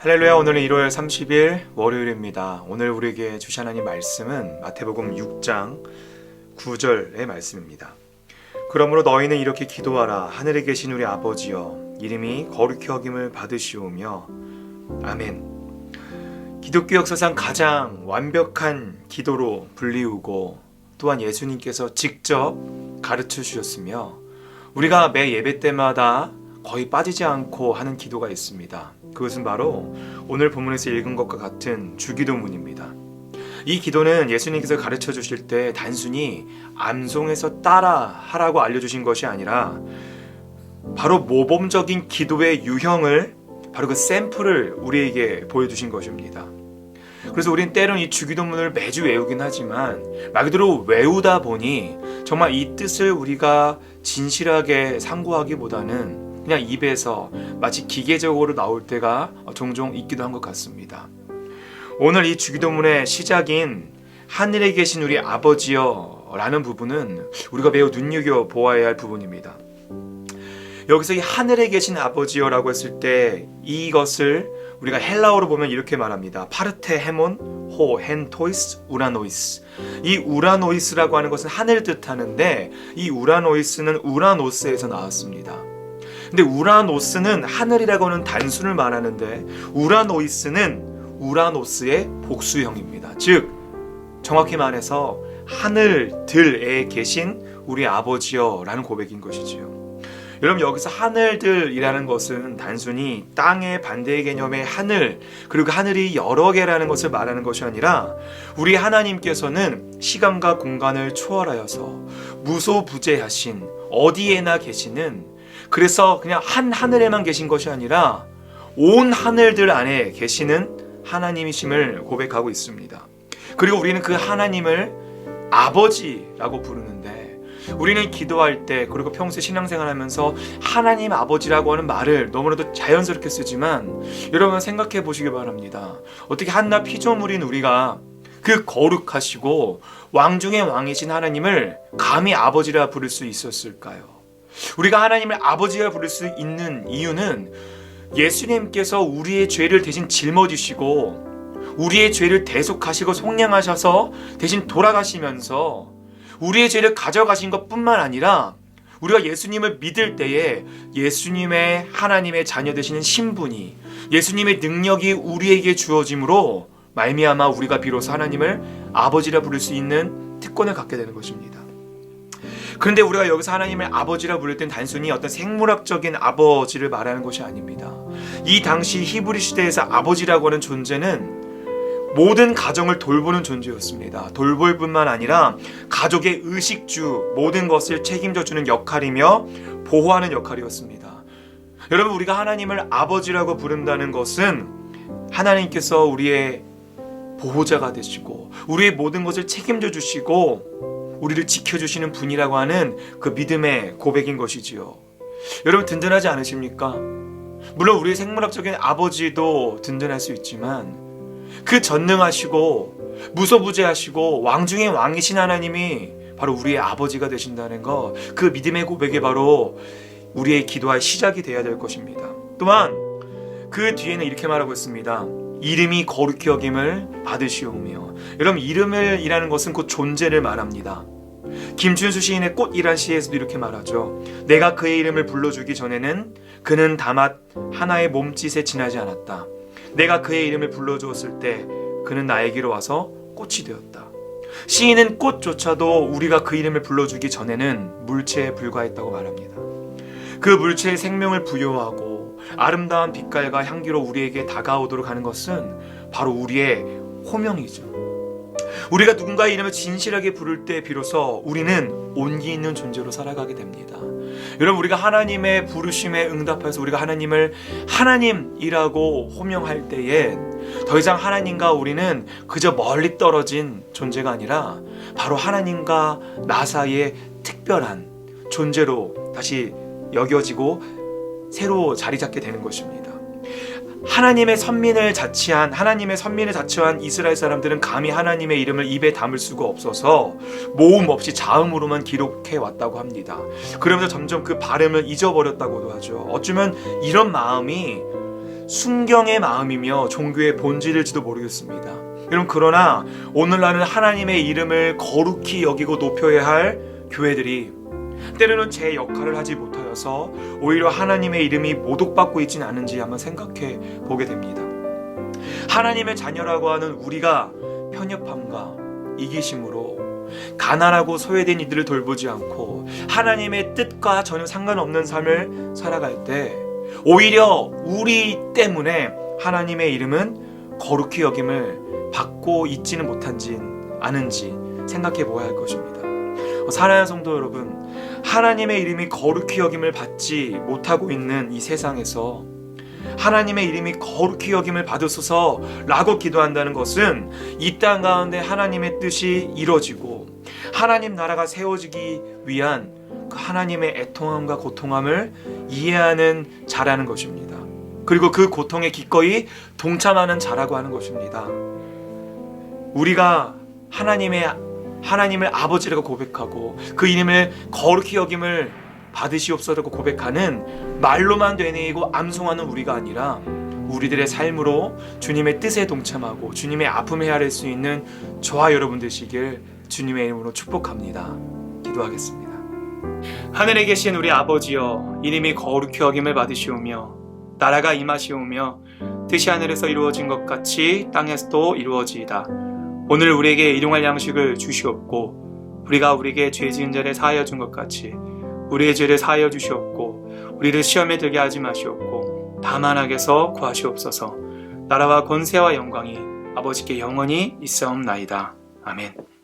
할렐루야. 오늘은 1월 30일 월요일입니다. 오늘 우리에게 주신 하나님 말씀은 마태복음 6장 9절의 말씀입니다. 그러므로 너희는 이렇게 기도하라. 하늘에 계신 우리 아버지여, 이름이 거룩히 여김을 받으시오며. 아멘. 기독교 역사상 가장 완벽한 기도로 불리우고 또한 예수님께서 직접 가르쳐 주셨으며 우리가 매 예배 때마다 거의 빠지지 않고 하는 기도가 있습니다. 그것은 바로 오늘 본문에서 읽은 것과 같은 주기도문입니다. 이 기도는 예수님께서 가르쳐 주실 때 단순히 암송해서 따라 하라고 알려주신 것이 아니라 바로 모범적인 기도의 유형을, 바로 그 샘플을 우리에게 보여주신 것입니다. 그래서 우리는 때론 이 주기도문을 매주 외우긴 하지만 말 그대로 외우다 보니 정말 이 뜻을 우리가 진실하게 상고하기보다는 그냥 입에서 마치 기계적으로 나올 때가 종종 있기도 한 것 같습니다. 오늘 이 주기도문의 시작인 하늘에 계신 우리 아버지여 라는 부분은 우리가 매우 눈여겨보아야 할 부분입니다. 여기서 이 하늘에 계신 아버지여라고 했을 때 이것을 우리가 헬라어로 보면 이렇게 말합니다. 파르테 헤몬 호 헨토이스 우라노이스. 이 우라노이스라고 하는 것은 하늘 뜻하는데 이 우라노이스는 우라노스에서 나왔습니다. 근데 우라노스는 하늘이라고 하는 단순을 말하는데 우라노이스는 우라노스의 복수형입니다. 즉 정확히 말해서 하늘들에 계신 우리 아버지여 라는 고백인 것이지요. 여러분, 여기서 하늘들이라는 것은 단순히 땅의 반대의 개념의 하늘, 그리고 하늘이 여러 개라는 것을 말하는 것이 아니라 우리 하나님께서는 시간과 공간을 초월하여서 무소부재하신 어디에나 계시는, 그래서 그냥 한 하늘에만 계신 것이 아니라 온 하늘들 안에 계시는 하나님이심을 고백하고 있습니다. 그리고 우리는 그 하나님을 아버지라고 부르는데, 우리는 기도할 때 그리고 평소에 신앙생활하면서 하나님 아버지라고 하는 말을 너무나도 자연스럽게 쓰지만 여러분 생각해 보시기 바랍니다. 어떻게 한낱 피조물인 우리가 그 거룩하시고 왕 중의 왕이신 하나님을 감히 아버지라 부를 수 있었을까요? 우리가 하나님을 아버지라 부를 수 있는 이유는 예수님께서 우리의 죄를 대신 짊어지시고 우리의 죄를 대속하시고 속량하셔서 대신 돌아가시면서 우리의 죄를 가져가신 것뿐만 아니라 우리가 예수님을 믿을 때에 예수님의 하나님의 자녀 되시는 신분이, 예수님의 능력이 우리에게 주어짐으로 말미암아 우리가 비로소 하나님을 아버지라 부를 수 있는 특권을 갖게 되는 것입니다. 그런데 우리가 여기서 하나님을 아버지라 부를 땐 단순히 어떤 생물학적인 아버지를 말하는 것이 아닙니다. 이 당시 히브리 시대에서 아버지라고 하는 존재는 모든 가정을 돌보는 존재였습니다. 돌볼 뿐만 아니라 가족의 의식주, 모든 것을 책임져주는 역할이며 보호하는 역할이었습니다. 여러분, 우리가 하나님을 아버지라고 부른다는 것은 하나님께서 우리의 보호자가 되시고 우리의 모든 것을 책임져 주시고 우리를 지켜주시는 분이라고 하는 그 믿음의 고백인 것이지요. 여러분, 든든하지 않으십니까? 물론 우리의 생물학적인 아버지도 든든할 수 있지만 그 전능하시고 무소부재하시고 왕 중의 왕이신 하나님이 바로 우리의 아버지가 되신다는 것, 그 믿음의 고백이 바로 우리의 기도의 시작이 되어야 될 것입니다. 또한 그 뒤에는 이렇게 말하고 있습니다. 이름이 거룩히 여김을 받으시오며. 여러분, 이름이라는 것은 곧 존재를 말합니다. 김춘수 시인의 꽃이란 시에서도 이렇게 말하죠. 내가 그의 이름을 불러주기 전에는 그는 다만 하나의 몸짓에 지나지 않았다. 내가 그의 이름을 불러주었을 때 그는 나에게로 와서 꽃이 되었다. 시인은 꽃조차도 우리가 그 이름을 불러주기 전에는 물체에 불과했다고 말합니다. 그 물체에 생명을 부여하고 아름다운 빛깔과 향기로 우리에게 다가오도록 하는 것은 바로 우리의 호명이죠. 우리가 누군가의 이름을 진실하게 부를 때 비로소 우리는 온기 있는 존재로 살아가게 됩니다. 여러분, 우리가 하나님의 부르심에 응답해서 우리가 하나님을 하나님이라고 호명할 때에 더 이상 하나님과 우리는 그저 멀리 떨어진 존재가 아니라 바로 하나님과 나 사이의 특별한 존재로 다시 여겨지고 새로 자리 잡게 되는 것입니다. 하나님의 선민을 자취한 이스라엘 사람들은 감히 하나님의 이름을 입에 담을 수가 없어서 모음 없이 자음으로만 기록해 왔다고 합니다. 그러면서 점점 그 발음을 잊어버렸다고도 하죠. 어쩌면 이런 마음이 순경의 마음이며 종교의 본질일지도 모르겠습니다. 여러분, 그러나 오늘날은 하나님의 이름을 거룩히 여기고 높여야 할 교회들이 때로는 제 역할을 하지 못하여서 오히려 하나님의 이름이 모독받고 있지는 않은지 한번 생각해 보게 됩니다. 하나님의 자녀라고 하는 우리가 편협함과 이기심으로 가난하고 소외된 이들을 돌보지 않고 하나님의 뜻과 전혀 상관없는 삶을 살아갈 때 오히려 우리 때문에 하나님의 이름은 거룩히 여김을 받고 있지는 못한지 않은지 생각해 보아야 할 것입니다. 사랑하는 성도 여러분, 하나님의 이름이 거룩히 여김을 받지 못하고 있는 이 세상에서 하나님의 이름이 거룩히 여김을 받으소서 라고 기도한다는 것은 이 땅 가운데 하나님의 뜻이 이루어지고 하나님 나라가 세워지기 위한 그 하나님의 애통함과 고통함을 이해하는 자라는 것입니다. 그리고 그 고통에 기꺼이 동참하는 자라고 하는 것입니다. 우리가 하나님을 아버지라고 고백하고 그 이름을 거룩히 여김을 받으시옵소서라고 고백하는 말로만 되뇌이고 암송하는 우리가 아니라 우리들의 삶으로 주님의 뜻에 동참하고 주님의 아픔을 헤아릴 수 있는 저와 여러분 되시길 주님의 이름으로 축복합니다. 기도하겠습니다. 하늘에 계신 우리 아버지여, 이름이 거룩히 여김을 받으시오며 나라가 임하시오며 뜻이 하늘에서 이루어진 것 같이 땅에서도 이루어지이다. 오늘 우리에게 일용할 양식을 주시옵고 우리가 우리에게 죄 지은 자를 사하여 준 것 같이 우리의 죄를 사하여 주시옵고 우리를 시험에 들게 하지 마시옵고 다만 악에서 구하시옵소서. 나라와 권세와 영광이 아버지께 영원히 있사옵나이다. 아멘.